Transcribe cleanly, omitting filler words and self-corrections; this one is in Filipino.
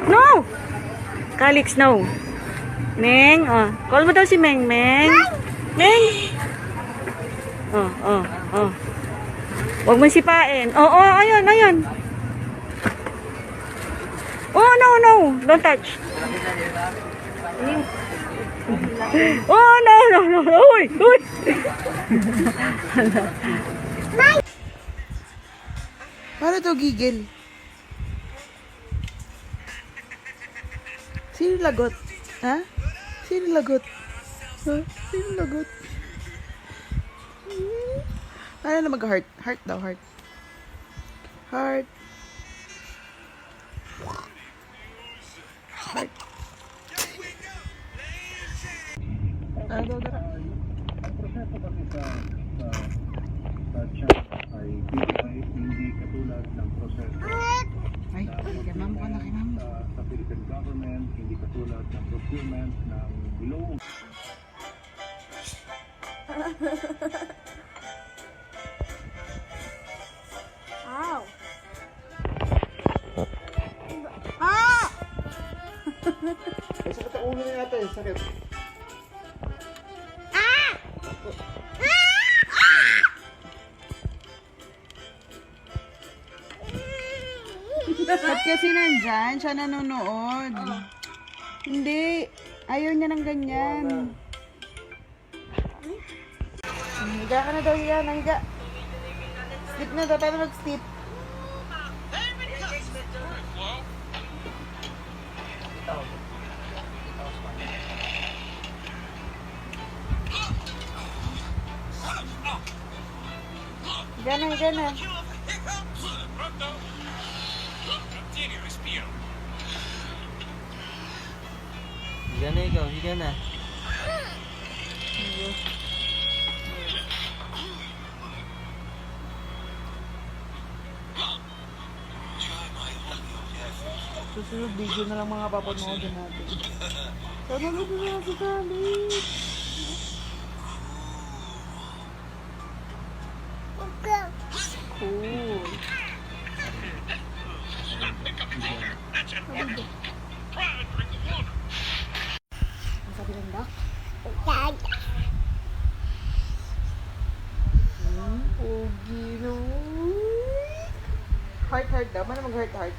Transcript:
No! Calix, no. Meng, oh. Call mo daw si Meng, Meng. Meng! Oh, oh, oh. Huwag mo sipain. Oh, oh, ayun, ayun. Oh, no, no. Don't touch. Oh, no, no, no. Uy, uy. Paano to gigil? Sino lagot? Ha? Sino lagot? Ha? Sino lagot? Ano na mag-heart? Heart daw, heart. Heart. Heart. Ano daw dara? Ang proseso kasi sa chat ay hindi katulad ng proseso Ay, kay mama ka na, kay mama. sa Philippine government, hindi katulad ng procurement ng below. Ow. Ah! Ay, sakit ang ulo niya natin, sakit. Ba't kasi nandyan? Siya nanonood. Hindi. Ayaw niya ng ganyan. Higa ka na daw yan. Higa. Sleep na daw. Paano mag-sleep? Higa na, higa na. Higa na ikaw, higa na. Susunod video na lang mga papanoodin natin. Sana luto na si Calix. Cool. Ang sabi ng dak? Pogi no. Heart, heart daw. Mana mag-heart, heart?